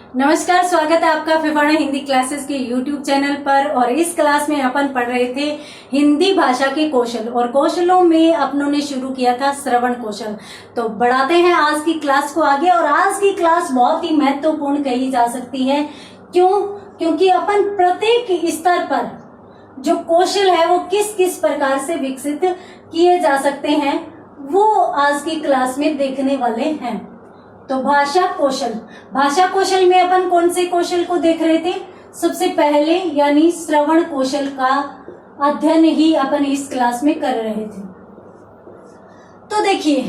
नमस्कार, स्वागत है आपका फिफाना हिंदी क्लासेस के YouTube चैनल पर। और इस क्लास में अपन पढ़ रहे थे हिंदी भाषा के कौशल, और कौशलों में अपनों ने शुरू किया था श्रवण कौशल। तो बढ़ाते हैं आज की क्लास को आगे। और आज की क्लास बहुत ही महत्वपूर्ण कही जा सकती है। क्यों? क्योंकि अपन प्रत्येक स्तर पर जो कौशल है वो किस किस प्रकार से विकसित किए जा सकते हैं वो आज की क्लास में देखने वाले हैं। तो भाषा कौशल में अपन कौन से कौशल को देख रहे थे? सबसे पहले यानी श्रवण कौशल का अध्ययन ही अपन इस क्लास में कर रहे थे। तो देखिए,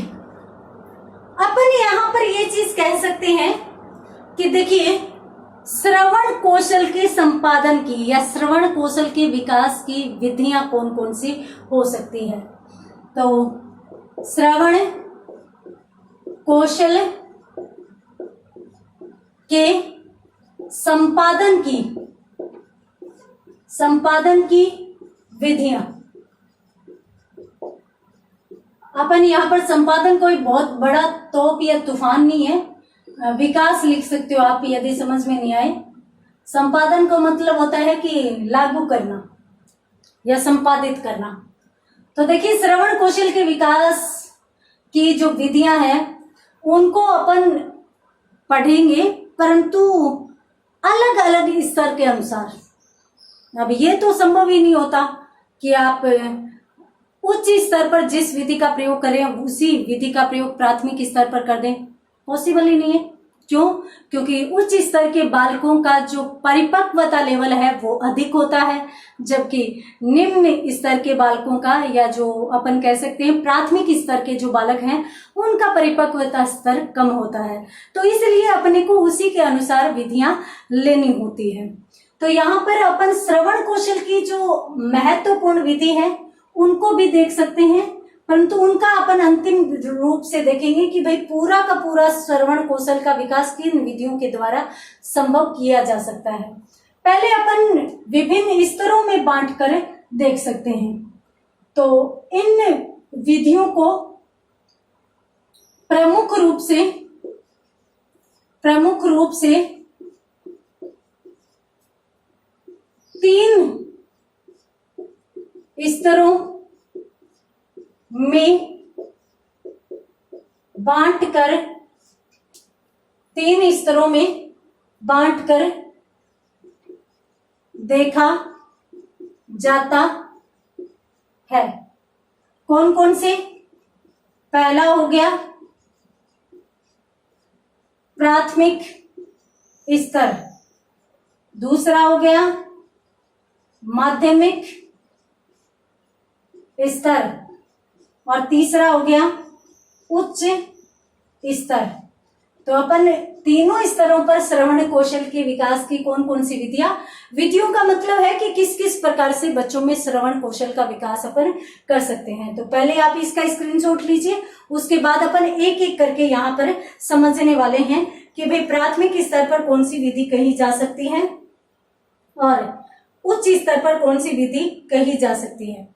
अपन यहाँ पर ये चीज कह सकते हैं कि देखिए, श्रवण कौशल के संपादन की या श्रवण कौशल के विकास की विधियां कौन कौन सी हो सकती है। तो श्रवण कौशल के संपादन की विधियां, अपन यहाँ पर संपादन कोई बहुत बड़ा तोप या तूफान नहीं है, विकास लिख सकते हो आप यदि समझ में नहीं आए। संपादन का मतलब होता है कि लागू करना या संपादित करना। तो देखिए, श्रवण कौशल के विकास की जो विधियां हैं उनको अपन पढ़ेंगे, परंतु अलग अलग स्तर के अनुसार। अब ये तो संभव ही नहीं होता कि आप उच्च स्तर पर जिस विधि का प्रयोग करें उसी विधि का प्रयोग प्राथमिक स्तर पर कर दें, पॉसिबल ही नहीं है। क्यों? क्योंकि उच्च स्तर के बालकों का जो परिपक्वता लेवल है वो अधिक होता है, जबकि निम्न स्तर के बालकों का या जो अपन कह सकते हैं प्राथमिक स्तर के जो बालक हैं उनका परिपक्वता स्तर कम होता है। तो इसलिए अपने को उसी के अनुसार विधियां लेनी होती है। तो यहाँ पर अपन श्रवण कौशल की जो महत्वपूर्ण विधि है उनको भी देख सकते हैं, परंतु उनका अपन अंतिम रूप से देखेंगे कि भाई पूरा का पूरा श्रवण कौशल का विकास किन विधियों के द्वारा संभव किया जा सकता है। पहले अपन विभिन्न स्तरों में बांटकर देख सकते हैं। तो इन विधियों को प्रमुख रूप से 3 स्तरों में बांटकर देखा जाता है। कौन कौन से? पहला हो गया प्राथमिक स्तर, दूसरा हो गया माध्यमिक स्तर, और तीसरा हो गया उच्च स्तर। तो अपन तीनों स्तरों पर श्रवण कौशल के विकास की कौन कौन सी विधियों का मतलब है कि किस किस प्रकार से बच्चों में श्रवण कौशल का विकास अपन कर सकते हैं। तो पहले आप इसका स्क्रीनशॉट लीजिए, उसके बाद अपन एक एक करके यहाँ पर समझने वाले हैं कि भाई प्राथमिक स्तर पर कौन सी विधि कही जा सकती है और उच्च स्तर पर कौन सी विधि कही जा सकती है।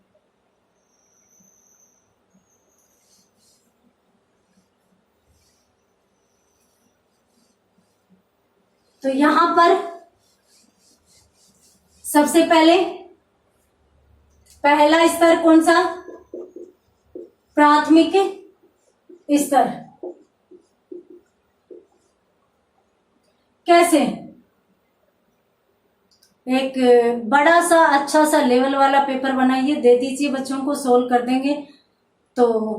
तो यहां पर सबसे पहले पहला स्तर कौन सा? प्राथमिक स्तर। कैसे? एक बड़ा सा अच्छा सा लेवल वाला पेपर बनाइए, दे दीजिए, बच्चों को सोल्व कर देंगे। तो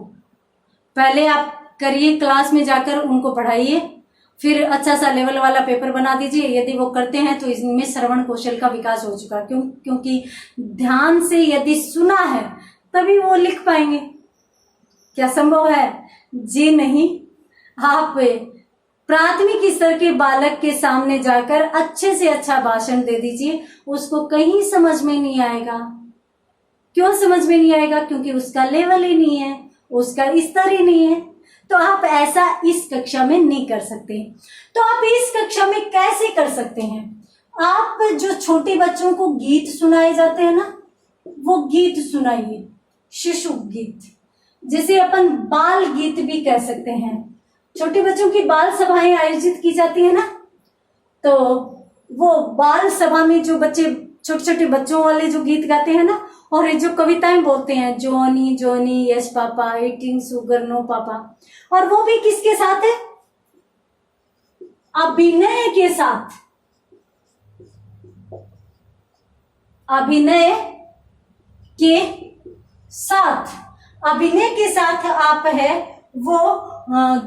पहले आप करिए, क्लास में जाकर उनको पढ़ाइए, फिर अच्छा सा लेवल वाला पेपर बना दीजिए। यदि वो करते हैं तो इसमें श्रवण कौशल का विकास हो चुका। क्योंकि ध्यान से यदि सुना है तभी वो लिख पाएंगे। क्या संभव है? जी नहीं। आप प्राथमिक स्तर के बालक के सामने जाकर अच्छे से अच्छा भाषण दे दीजिए, उसको कहीं समझ में नहीं आएगा। क्यों समझ में नहीं आएगा? क्योंकि उसका लेवल ही नहीं है, उसका स्तर ही नहीं है। तो आप ऐसा इस कक्षा में नहीं कर सकते। तो आप इस कक्षा में कैसे कर सकते हैं? आप जो छोटे बच्चों को गीत सुनाए जाते हैं ना, वो गीत सुनाइए, शिशु गीत, जिसे अपन बाल गीत भी कह सकते हैं। छोटे बच्चों की बाल सभाएं आयोजित की जाती है ना, तो वो बाल सभा में जो बच्चे, छोटे छोटे बच्चों वाले जो गीत गाते हैं ना, और ये जो कविताएं बोलते हैं, Johnny Johnny yes papa, 18 sugar no पापा, और वो भी किसके साथ है? अभिनय के साथ। अभिनय के साथ, अभिनय के साथ आप है वो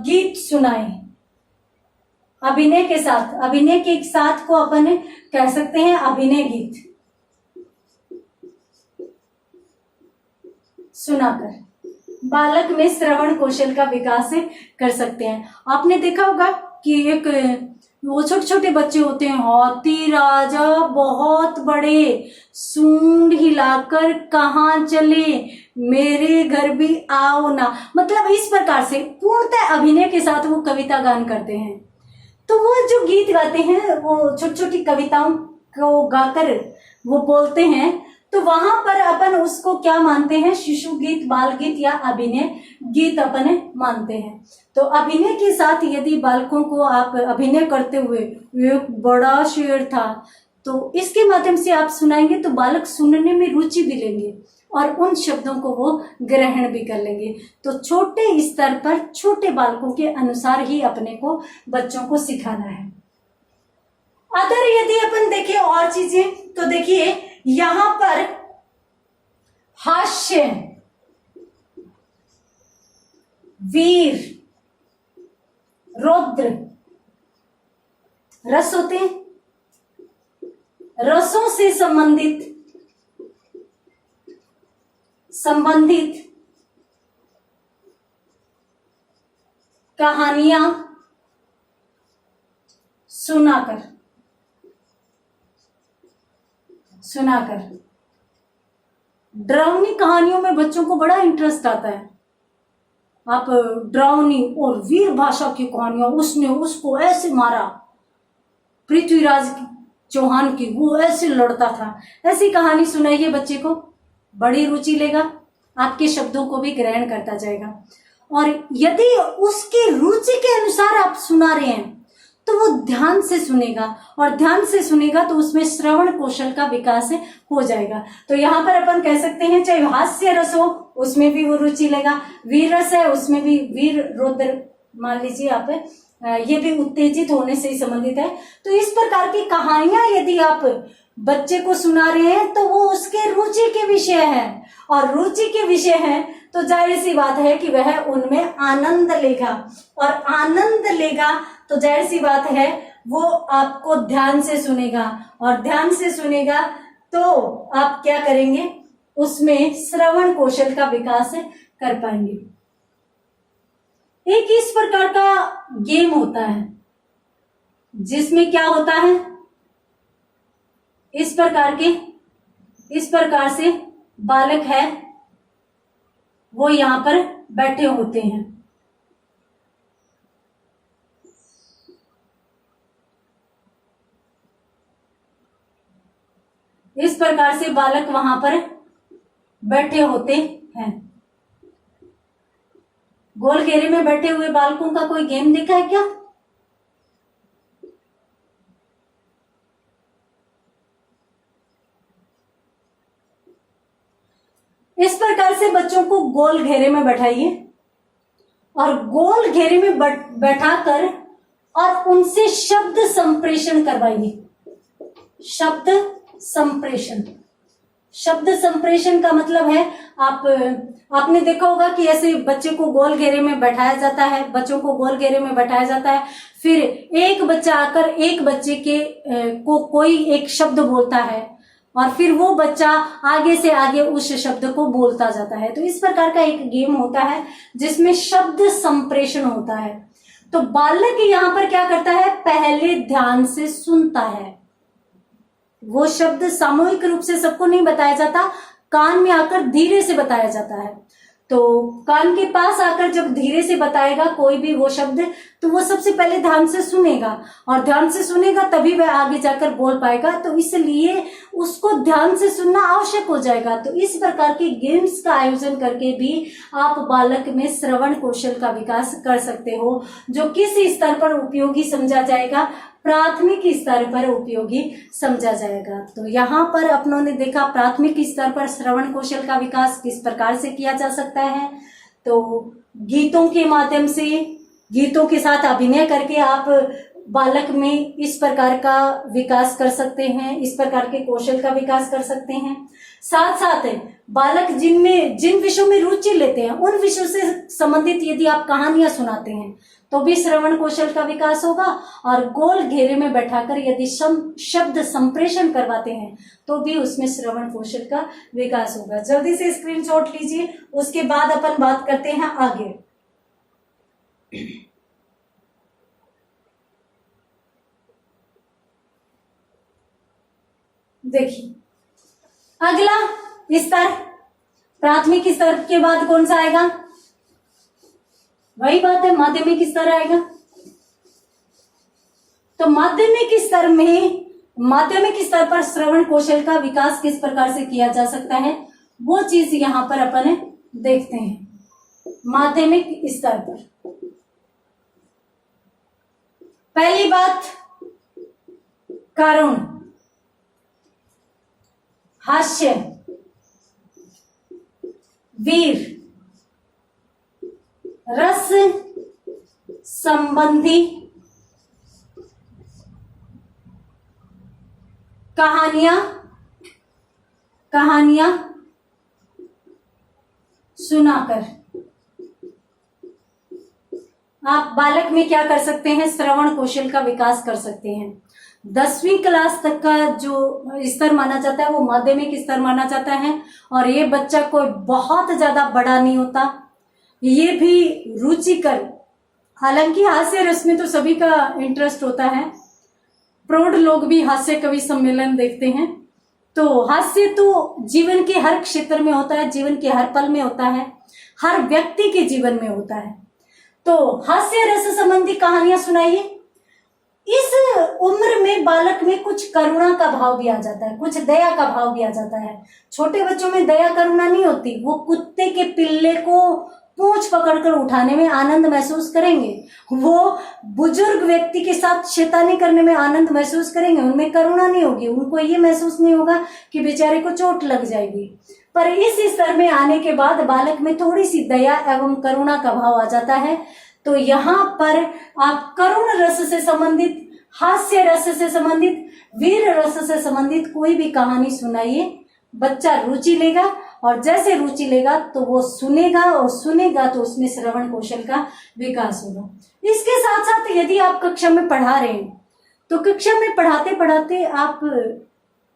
गीत सुनाए। अभिनय के साथ, अभिनय के साथ को अपन कह सकते हैं अभिनय गीत सुनाकर बालक में श्रवण कौशल का विकास कर सकते हैं। आपने देखा होगा कि एक वो छोटे छोटे बच्चे होते हैं, हाथी राजा बहुत बड़े, सूंड हिलाकर कहाँ चले, मेरे घर भी आओ ना, मतलब इस प्रकार से पूर्णतः अभिनय के साथ वो कविता गान करते हैं। तो वो जो गीत गाते हैं वो छोटी छोटी कविताओं को गाकर वो बोलते हैं, तो वहां पर अपन उसको क्या मानते हैं? शिशु गीत, बाल गीत या अभिनय गीत अपन मानते हैं। तो अभिनय के साथ यदि बालकों को आप अभिनय करते हुए, एक बड़ा शेर था, तो इसके माध्यम से आप सुनाएंगे तो बालक सुनने में रुचि भी लेंगे और उन शब्दों को वो ग्रहण भी कर लेंगे। तो छोटे स्तर पर छोटे बालकों के अनुसार ही अपने को बच्चों को सिखाना है। अगर यदि अपन देखें और चीजें, तो देखिए यहां पर हास्य, वीर, रौद्र रस होते हैं। रसों से संबंधित कहानियां सुनाकर डरावनी कहानियों में बच्चों को बड़ा इंटरेस्ट आता है। आप डरावनी और वीर भाषा की कहानियां, उसने उसको ऐसे मारा, पृथ्वीराज चौहान की, वो ऐसे लड़ता था, ऐसी कहानी सुनाइए बच्चे को, बड़ी रुचि लेगा, आपके शब्दों को भी ग्रहण करता जाएगा। और यदि उसकी रुचि के अनुसार आप सुना रहे हैं तो वो ध्यान से सुनेगा, और ध्यान से सुनेगा तो उसमें श्रवण कौशल का विकास हो जाएगा। तो यहाँ पर अपन कह सकते हैं, चाहे हास्य रस हो उसमें भी वो रुचि लेगा, वीर रस है उसमें भी, वीर रौद्र मान लीजिए आप, ये भी उत्तेजित होने से ही संबंधित है। तो इस प्रकार की कहानियां यदि आप बच्चे को सुना रहे हैं तो वो उसके रुचि के विषय है, और रुचि के विषय है तो जाहिर सी बात है कि वह उनमें आनंद लेगा, और आनंद लेगा तो जाहिर सी बात है वो आपको ध्यान से सुनेगा, और ध्यान से सुनेगा तो आप क्या करेंगे? उसमें श्रवण कौशल का विकास कर पाएंगे। एक इस प्रकार का गेम होता है जिसमें क्या होता है, इस प्रकार से बालक है वो यहां पर बैठे होते हैं। इस प्रकार से बालक वहां पर बैठे होते हैं। गोल घेरे में बैठे हुए बालकों का कोई गेम देखा है क्या? इस प्रकार से बच्चों को गोल घेरे में बैठाइए और गोल घेरे में बैठाकर और उनसे शब्द संप्रेषण करवाइए। शब्द संप्रेषण का मतलब है, आपने देखा होगा कि ऐसे बच्चे को गोल घेरे में बैठाया जाता है, बच्चों को गोल घेरे में बैठाया जाता है, फिर एक बच्चा आकर एक बच्चे को कोई एक शब्द बोलता है और फिर वो बच्चा आगे से आगे उस शब्द को बोलता जाता है। तो इस प्रकार का एक गेम होता है जिसमें शब्द संप्रेषण होता है। तो बालक यहाँ पर क्या करता है, पहले ध्यान से सुनता है। वो शब्द सामूहिक रूप से सबको नहीं बताया जाता, कान में आकर धीरे से बताया जाता है। तो कान के पास आकर जब धीरे से बताएगा कोई भी वो शब्द, तो वो सबसे पहले ध्यान से सुनेगा, और ध्यान से सुनेगा तभी वह आगे जाकर बोल पाएगा। तो इसलिए उसको ध्यान से सुनना आवश्यक हो जाएगा। तो इस प्रकार के गेम्स का आयोजन करके भी आप बालक में श्रवण कौशल का विकास कर सकते हो, जो किस स्तर पर उपयोगी समझा जाएगा प्राथमिक स्तर पर उपयोगी समझा जाएगा। तो यहाँ पर अपनों ने देखा प्राथमिक स्तर पर श्रवण कौशल का विकास किस प्रकार से किया जा सकता है। तो गीतों के माध्यम से, गीतों के साथ अभिनय करके आप बालक में इस प्रकार का विकास कर सकते हैं, इस प्रकार के कौशल का विकास कर सकते हैं। साथ साथ बालक जिन विषयों में रुचि लेते हैं उन विषयों से संबंधित यदि आप कहानियां सुनाते हैं तो भी श्रवण कौशल का विकास होगा। और गोल घेरे में बैठाकर यदि शब्द संप्रेषण करवाते हैं तो भी उसमें श्रवण कौशल का विकास होगा। जल्दी से स्क्रीनशॉट लीजिए, उसके बाद अपन बात करते हैं आगे। देखिए अगला स्तर, प्राथमिक स्तर के बाद कौन सा आएगा? वही बात है, माध्यमिक स्तर आएगा। तो माध्यमिक स्तर पर श्रवण कौशल का विकास किस प्रकार से किया जा सकता है वो चीज यहां पर अपन देखते हैं। माध्यमिक स्तर पर पहली बात, करुण, हास्य, वीर, रस संबंधी कहानियां सुनाकर आप बालक में क्या कर सकते हैं? श्रवण कौशल का विकास कर सकते हैं। 10वीं क्लास तक का जो स्तर माना जाता है वो माध्यमिक स्तर माना जाता है। और ये बच्चा कोई बहुत ज्यादा बड़ा नहीं होता, ये भी रुचिकर, हालांकि हास्य रस में तो सभी का इंटरेस्ट होता है, प्रौढ़ लोग भी हास्य कवि सम्मेलन देखते हैं। तो हास्य तो जीवन के हर क्षेत्र में होता है, जीवन के हर पल में होता है, हर व्यक्ति के जीवन में होता है। तो हास्य रस संबंधी कहानियां सुनाइए। इस उम्र में बालक में कुछ करुणा का भाव भी आ जाता है, कुछ दया का भाव भी आ जाता है। छोटे बच्चों में दया करुणा नहीं होती, वो कुत्ते के पिल्ले को पूंछ पकड़कर उठाने में आनंद महसूस करेंगे, वो बुजुर्ग व्यक्ति के साथ शैतानी करने में आनंद महसूस करेंगे, उनमें करुणा नहीं होगी, उनको ये महसूस नहीं होगा कि बेचारे को चोट लग जाएगी। पर इस स्तर में आने के बाद बालक में थोड़ी सी दया एवं करुणा का भाव आ जाता है। तो यहाँ पर आप करुण रस से संबंधित, हास्य रस से संबंधित, वीर रस से संबंधित कोई भी कहानी सुनाइए, बच्चा रुचि लेगा। और जैसे रुचि लेगा तो वो सुनेगा, और सुनेगा तो उसमें श्रवण कौशल का विकास होगा। इसके साथ साथ यदि आप कक्षा में पढ़ा रहे हैं तो कक्षा में पढ़ाते पढ़ाते आप,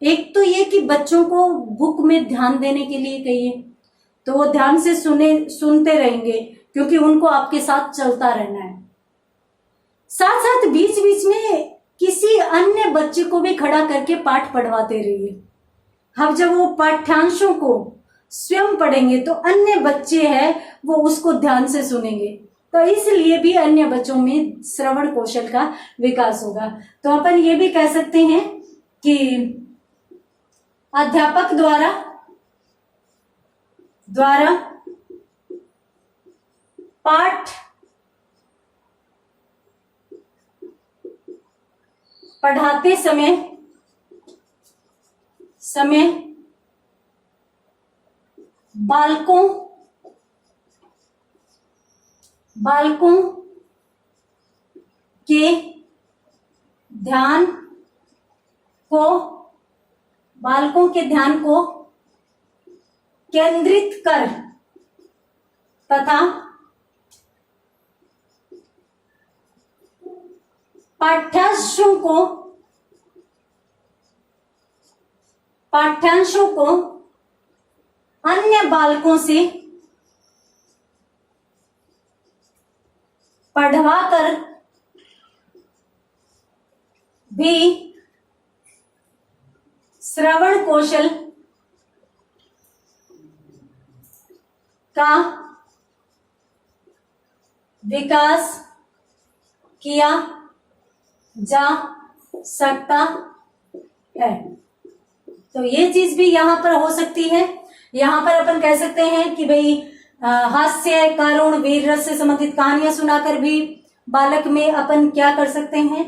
एक तो ये कि बच्चों को बुक में ध्यान देने के लिए कहिए, तो वो ध्यान से सुनते रहेंगे क्योंकि उनको आपके साथ चलता रहना है। साथ साथ बीच बीच में किसी अन्य बच्चे को भी खड़ा करके पाठ पढ़वाते रहिए। अब जब वो पाठ्यांशों को स्वयं पढ़ेंगे तो अन्य बच्चे हैं वो उसको ध्यान से सुनेंगे, तो इसलिए भी अन्य बच्चों में श्रवण कौशल का विकास होगा। तो अपन ये भी कह सकते हैं कि अध्यापक द्वारा पाठ पढ़ाते समय बालकों के ध्यान को केंद्रित कर तथा पाठ्यांशों को अन्य बालकों से पढ़वाकर भी श्रवण कौशल का विकास किया जा सकता है। तो ये चीज भी यहाँ पर हो सकती है। यहाँ पर अपन कह सकते हैं कि भाई हास्य, करुण, वीर रस से संबंधित कहानियां सुनाकर भी बालक में अपन क्या कर सकते हैं?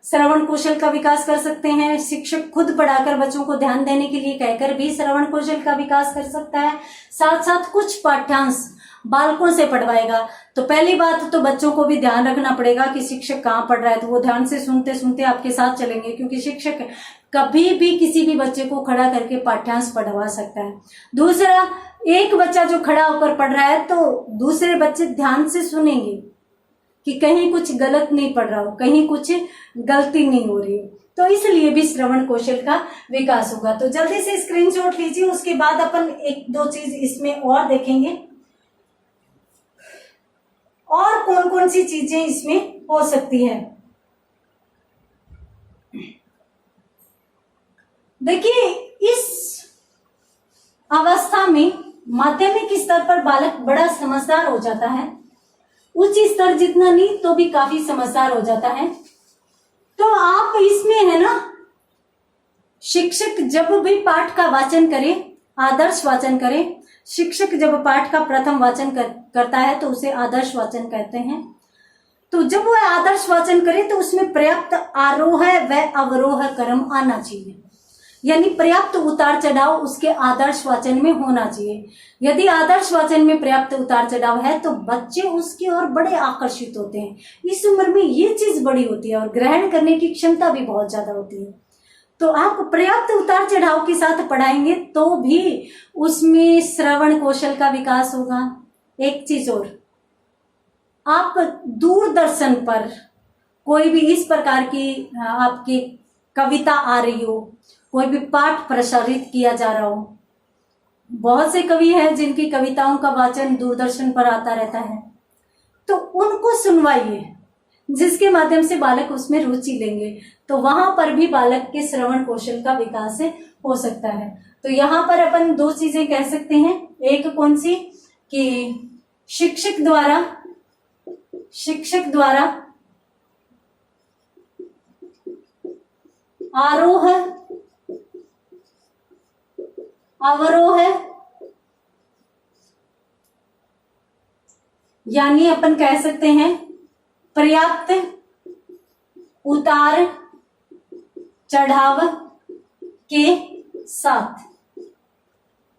श्रवण कौशल का विकास कर सकते हैं। शिक्षक खुद पढ़ाकर बच्चों को ध्यान देने के लिए कहकर भी श्रवण कौशल का विकास कर सकता है। साथ साथ कुछ पाठ्यांश बालकों से पढ़वाएगा। तो पहली बात तो बच्चों को भी ध्यान रखना पड़ेगा कि शिक्षक कहाँ पढ़ रहा है, तो वो ध्यान से सुनते सुनते आपके साथ चलेंगे, क्योंकि शिक्षक कभी भी किसी भी बच्चे को खड़ा करके पाठ्यांश पढ़वा सकता है। दूसरा, एक बच्चा जो खड़ा होकर पढ़ रहा है तो दूसरे बच्चे ध्यान से सुनेंगे कि कहीं कुछ गलत नहीं पढ़ रहा हो, कहीं कुछ गलती नहीं हो रही हो, तो इसलिए भी श्रवण कौशल का विकास होगा। तो जल्दी से स्क्रीनशॉट लीजिए, उसके बाद अपन एक दो चीज इसमें और देखेंगे और कौन कौन सी चीजें इसमें हो सकती है। देखिए, इस अवस्था में माध्यमिक स्तर पर बालक बड़ा समझदार हो जाता है, उच्च स्तर जितना नहीं तो भी काफी समझदार हो जाता है। तो आप इसमें है ना, शिक्षक जब भी पाठ का वाचन करे, आदर्श वाचन करे, शिक्षक जब पाठ का प्रथम वाचन करता है तो उसे आदर्श वाचन कहते हैं। तो जब वह आदर्श वाचन करे तो उसमें पर्याप्त आरोह व अवरोह क्रम आना चाहिए, यानी पर्याप्त उतार चढ़ाव उसके आदर्श वाचन में होना चाहिए। यदि आदर्श वाचन में पर्याप्त उतार चढ़ाव है तो बच्चे उसकी ओर बड़े आकर्षित होते हैं। इस उम्र में ये चीज बड़ी होती है और ग्रहण करने की क्षमता भी बहुत ज्यादा होती है। तो आप पर्याप्त उतार चढ़ाव के साथ पढ़ाएंगे तो भी उसमें श्रवण कौशल का विकास होगा। एक चीज और, आप दूरदर्शन पर कोई भी इस प्रकार की आपकी कविता आ रही हो, कोई भी पाठ प्रसारित किया जा रहा हो, बहुत से कवि हैं जिनकी कविताओं का वाचन दूरदर्शन पर आता रहता है, तो उनको सुनवाइए, जिसके माध्यम से बालक उसमें रुचि लेंगे, तो वहां पर भी बालक के श्रवण कौशल का विकास हो सकता है। तो यहाँ पर अपन दो चीजें कह सकते हैं। एक कौन सी, कि शिक्षक द्वारा आरोह अवरोह, यानी अपन कह सकते हैं पर्याप्त उतार चढ़ाव के साथ।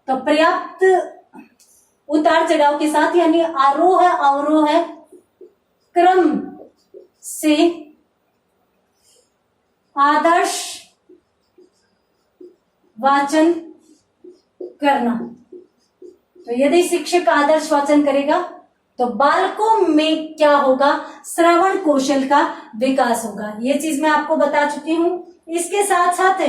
तो पर्याप्त उतार चढ़ाव के साथ यानी आरोह अवरोह क्रम से आदर्श वाचन करना। तो यदि शिक्षक आदर्श वाचन करेगा तो बालकों में क्या होगा, श्रवण कौशल का विकास होगा। ये चीज मैं आपको बता चुकी हूं। इसके साथ साथ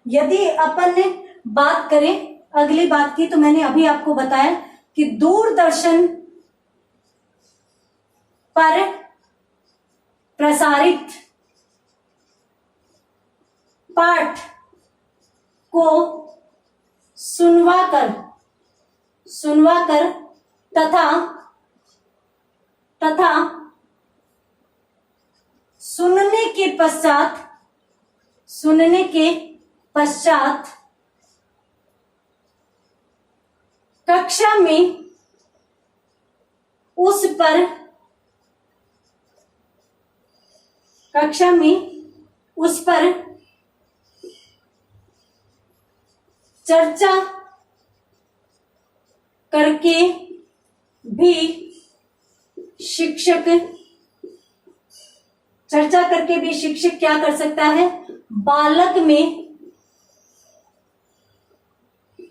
यदि अपन ने बात करें अगली बात की, तो मैंने अभी आपको बताया कि दूरदर्शन पर प्रसारित पाठ को सुनवा कर तथा सुनने के पश्चात कक्षा में उस पर चर्चा करके भी शिक्षक क्या कर सकता है, बालक में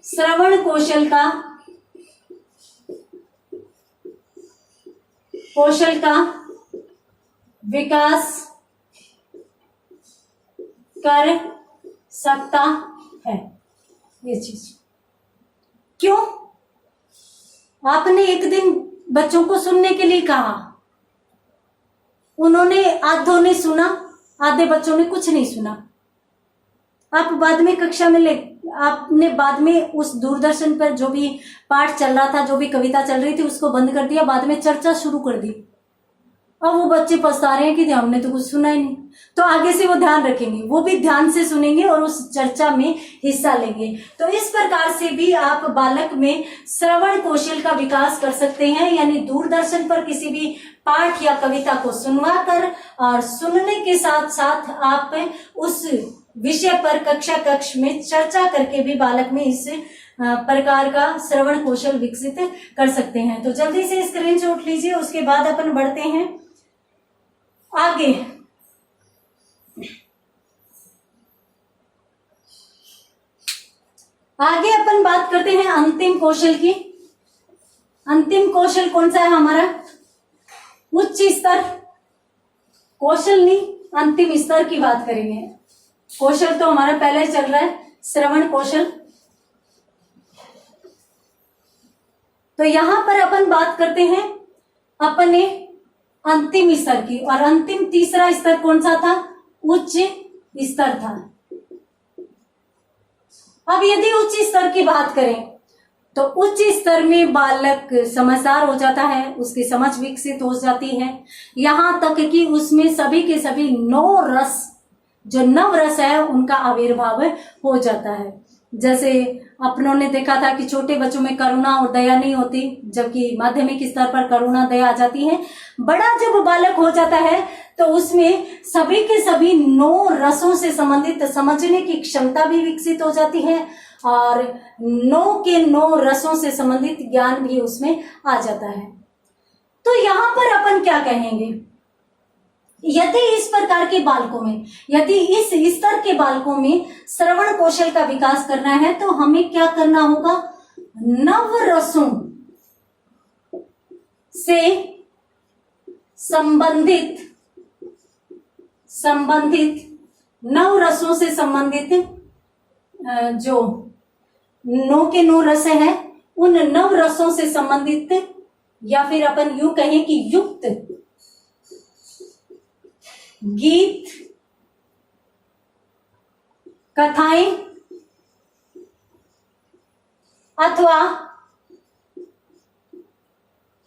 श्रवण कौशल का विकास कर सकता है। ये चीज क्यों, आपने एक दिन बच्चों को सुनने के लिए कहा, उन्होंने आधों ने सुना, आधे बच्चों ने कुछ नहीं सुना। आप बाद में कक्षा में आपने बाद में उस दूरदर्शन पर जो भी पाठ चल रहा था, जो भी कविता चल रही थी, उसको बंद कर दिया, बाद में चर्चा शुरू कर दी। अब वो बच्चे पछता रहे हैं कि हमने तो कुछ सुना ही नहीं। तो आगे से वो ध्यान रखेंगे, वो भी ध्यान से सुनेंगे और उस चर्चा में हिस्सा लेंगे। तो इस प्रकार से भी आप बालक में श्रवण कौशल का विकास कर सकते हैं, यानी दूरदर्शन पर किसी भी पाठ या कविता को सुनवा कर और सुनने के साथ साथ आप उस विषय पर कक्षा कक्ष में चर्चा करके भी बालक में इस प्रकार का श्रवण कौशल विकसित कर सकते हैं। तो जल्दी से स्क्रीनशॉट लीजिए, उसके बाद अपन बढ़ते हैं आगे। आगे अपन बात करते हैं अंतिम कौशल की। अंतिम कौशल कौन सा है हमारा? उच्च स्तर कौशल नहीं, अंतिम स्तर की बात करेंगे। कौशल तो हमारा पहले चल रहा है, श्रवण कौशल। तो यहां पर अपन बात करते हैं अपने अंतिम स्तर की, और अंतिम तीसरा स्तर कौन सा था? उच्च स्तर था। अब यदि उच्च स्तर की बात करें तो उच्च स्तर में बालक समझदार हो जाता है, उसकी समझ विकसित हो जाती है, यहां तक कि उसमें सभी के सभी 9 रस, जो नव रस है, उनका आविर्भाव हो जाता है। जैसे अपनों ने देखा था कि छोटे बच्चों में करुणा और दया नहीं होती, जबकि माध्यमिक स्तर पर करुणा दया आ जाती है। बड़ा जब बालक हो जाता है तो उसमें सभी के सभी 9 रसों से संबंधित समझने की क्षमता भी विकसित हो जाती है, और 9 के 9 रसों से संबंधित ज्ञान भी उसमें आ जाता है। तो यहां पर अपन क्या कहेंगे, यदि इस प्रकार के बालकों में, यदि इस स्तर के बालकों में श्रवण कौशल का विकास करना है तो हमें क्या करना होगा? नव रसों से संबंधित नव रसों से संबंधित जो 9 के 9 रस हैं, उन नव रसों से संबंधित, या फिर अपन यूं कहें कि युक्त गीत, कथाएं अथवा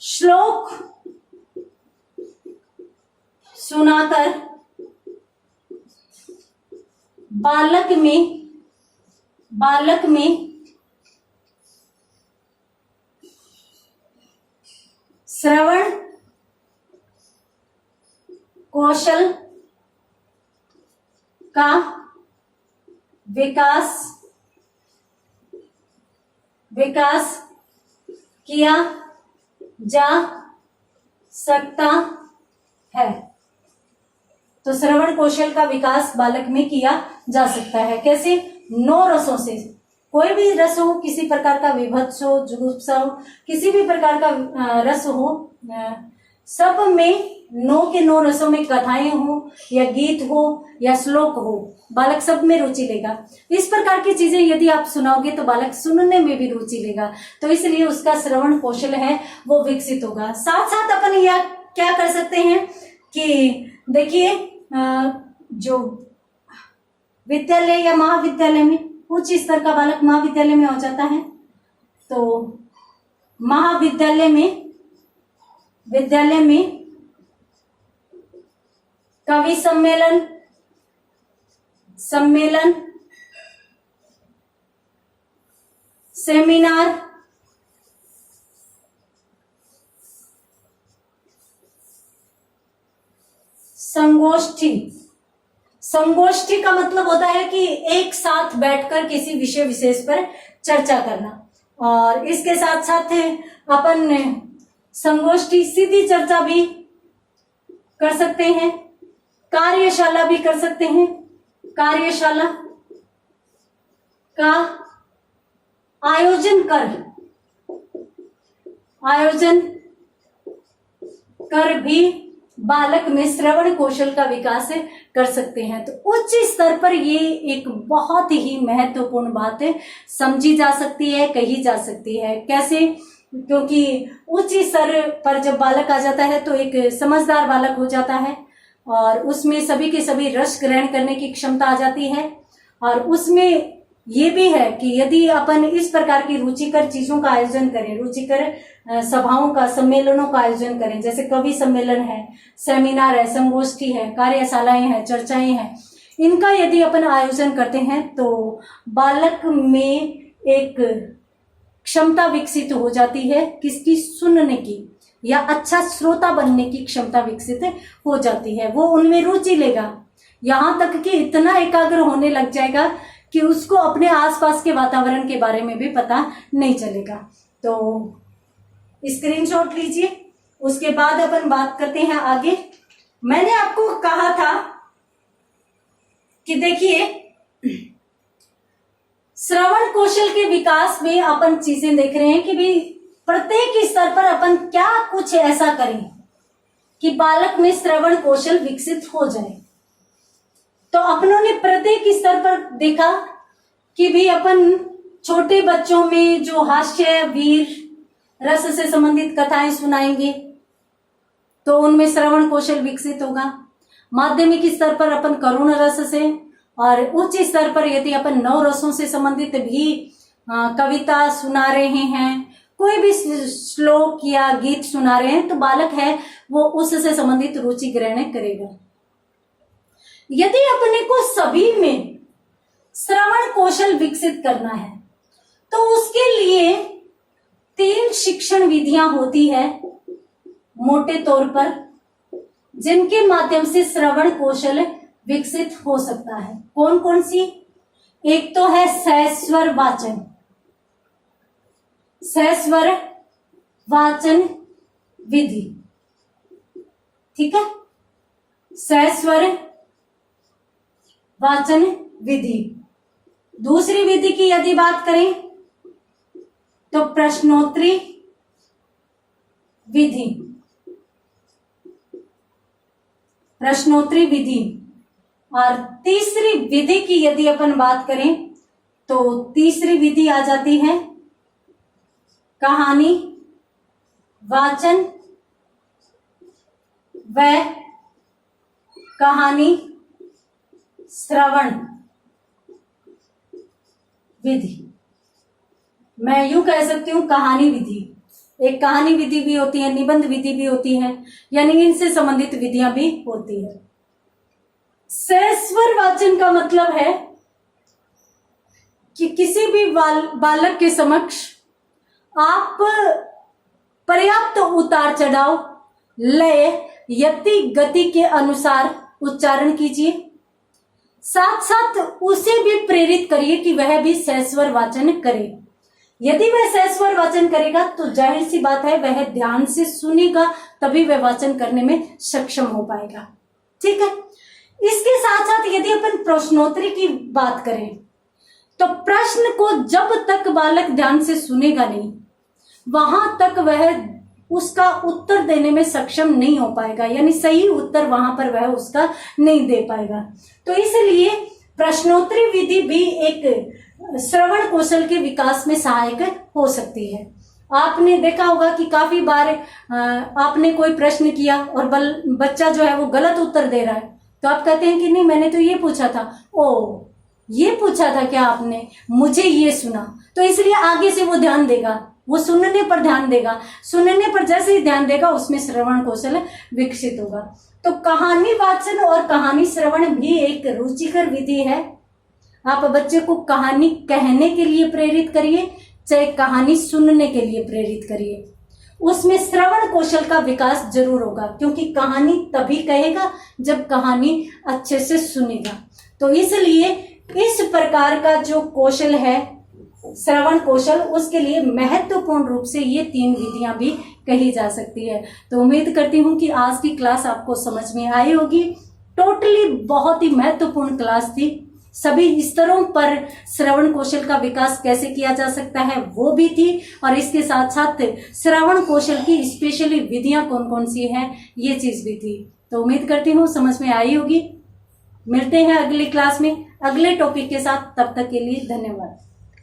श्लोक सुनाकर बालक में श्रवण कौशल का विकास किया जा सकता है। तो श्रवण कौशल का विकास बालक में किया जा सकता है। कैसे? 9 रसों से, कोई भी रस हो, किसी प्रकार का विभत्स हो, जुगुप्सा हो, किसी भी प्रकार का रस हो, सब में 9 के 9 रसों में कथाएं हो या गीत हो या श्लोक हो, बालक सब में रुचि लेगा। इस प्रकार की चीजें यदि आप सुनाओगे तो बालक सुनने में भी रुचि लेगा, तो इसलिए उसका श्रवण कौशल है वो विकसित होगा। साथ साथ अपन यह क्या कर सकते हैं कि देखिए, जो विद्यालय या महाविद्यालय में, उच्च स्तर का बालक महाविद्यालय में हो जाता है, तो महाविद्यालय में कवि सम्मेलन सेमिनार, संगोष्ठी का मतलब होता है कि एक साथ बैठकर किसी विषय विशेष पर चर्चा करना, और इसके साथ साथ अपन संगोष्ठी सीधी चर्चा भी कर सकते हैं, कार्यशाला भी कर सकते हैं। कार्यशाला का आयोजन कर भी बालक में श्रवण कौशल का विकास कर सकते हैं। तो उच्च स्तर पर ये एक बहुत ही महत्वपूर्ण बात है, समझी जा सकती है, कही जा सकती है। कैसे? क्योंकि उच्च स्तर पर जब बालक आ जाता है तो एक समझदार बालक हो जाता है, और उसमें सभी के सभी रस ग्रहण करने की क्षमता आ जाती है, और उसमें ये भी है कि यदि अपन इस प्रकार की रुचिकर चीजों का आयोजन करें, रुचिकर सभाओं का, सम्मेलनों का आयोजन करें, जैसे कवि सम्मेलन है, सेमिनार है, संगोष्ठी है, कार्यशालाएं हैं, चर्चाएं हैं, इनका यदि अपन आयोजन करते हैं तो बालक में एक क्षमता विकसित हो जाती है, किसकी? सुनने की। या अच्छा श्रोता बनने की क्षमता विकसित हो जाती है। वो उनमें रुचि लेगा, यहाँ तक कि इतना एकाग्र होने लग जाएगा कि उसको अपने आसपास के वातावरण के बारे में भी पता नहीं चलेगा। तो स्क्रीनशॉट लीजिए। उसके बाद अपन बात करते हैं आगे। मैंने आपको कहा था कि देखिए, श्रवण कौशल के विकास में अपन चीजें देख रहे हैं कि भी प्रत्येक स्तर पर अपन क्या कुछ ऐसा करें कि बालक में श्रवण कौशल विकसित हो जाए। तो अपनों ने प्रत्येक स्तर पर देखा कि भी अपन छोटे बच्चों में जो हास्य, वीर रस से संबंधित कथाएं सुनाएंगे तो उनमें श्रवण कौशल विकसित होगा। माध्यमिक स्तर पर अपन करुण रस से, और उच्च स्तर पर यदि अपन नौ रसों से संबंधित भी कविता सुना रहे हैं, कोई भी श्लोक या गीत सुना रहे हैं, तो बालक है वो उससे संबंधित रुचि ग्रहण करेगा। यदि अपने को सभी में श्रवण कौशल विकसित करना है तो उसके लिए 3 शिक्षण विधियां होती है मोटे तौर पर, जिनके माध्यम से श्रवण कौशल विकसित हो सकता है। कौन कौन सी? एक तो है सहस्वर वाचन। सहस्वर वाचन विधि, ठीक है, सहस्वर वाचन विधि। दूसरी विधि की यदि बात करें तो प्रश्नोत्तरी विधि। प्रश्नोत्तरी विधि। और तीसरी विधि की यदि अपन बात करें तो तीसरी विधि आ जाती है कहानी वाचन व कहानी श्रवण विधि। मैं यूं कह सकती हूं कहानी विधि, एक कहानी विधि भी होती है, निबंध विधि भी होती है, यानी इनसे संबंधित विधियां भी होती है। सहस्वर वाचन का मतलब है कि किसी भी बालक के समक्ष आप पर्याप्त उतार चढ़ाव, लय, यति, गति के अनुसार उच्चारण कीजिए। साथ साथ उसे भी प्रेरित करिए कि वह भी सहस्वर वाचन करे। यदि वह सहस्वर वाचन करेगा तो जाहिर सी बात है वह ध्यान से सुनेगा, तभी वह वाचन करने में सक्षम हो पाएगा। ठीक है। इसके साथ साथ यदि अपन प्रश्नोत्तरी की बात करें तो प्रश्न को जब तक बालक ध्यान से सुनेगा नहीं, वहां तक वह उसका उत्तर देने में सक्षम नहीं हो पाएगा, यानी सही उत्तर वहां पर वह उसका नहीं दे पाएगा। तो इसलिए प्रश्नोत्तरी विधि भी एक श्रवण कौशल के विकास में सहायक हो सकती है। आपने देखा होगा कि काफी बार आपने कोई प्रश्न किया और बच्चा जो है वो गलत उत्तर दे रहा है, तो आप कहते हैं कि नहीं मैंने तो ये पूछा था। ओ, ये पूछा था क्या आपने, मुझे ये सुना, तो इसलिए आगे से वो ध्यान देगा, वो सुनने पर ध्यान देगा। सुनने पर जैसे ही ध्यान देगा उसमें श्रवण कौशल विकसित होगा। तो कहानी वाचन और कहानी श्रवण भी एक रुचिकर विधि है। आप बच्चे को कहानी कहने के लिए प्रेरित करिए, चाहे कहानी सुनने के लिए प्रेरित करिए, उसमें श्रवण कौशल का विकास जरूर होगा, क्योंकि कहानी तभी कहेगा जब कहानी अच्छे से सुनेगा। तो इसलिए इस प्रकार का जो कौशल है श्रवण कौशल, उसके लिए महत्वपूर्ण रूप से ये 3 विधियां भी कही जा सकती है। तो उम्मीद करती हूं कि आज की क्लास आपको समझ में आई होगी। टोटली बहुत ही महत्वपूर्ण क्लास थी। सभी स्तरों पर श्रवण कौशल का विकास कैसे किया जा सकता है वो भी थी, और इसके साथ साथ श्रवण कौशल की स्पेशली विधियां कौन कौन सी हैं ये चीज भी थी। तो उम्मीद करती हूँ समझ में आई होगी। मिलते हैं अगली क्लास में अगले टॉपिक के साथ, तब तक के लिए धन्यवाद।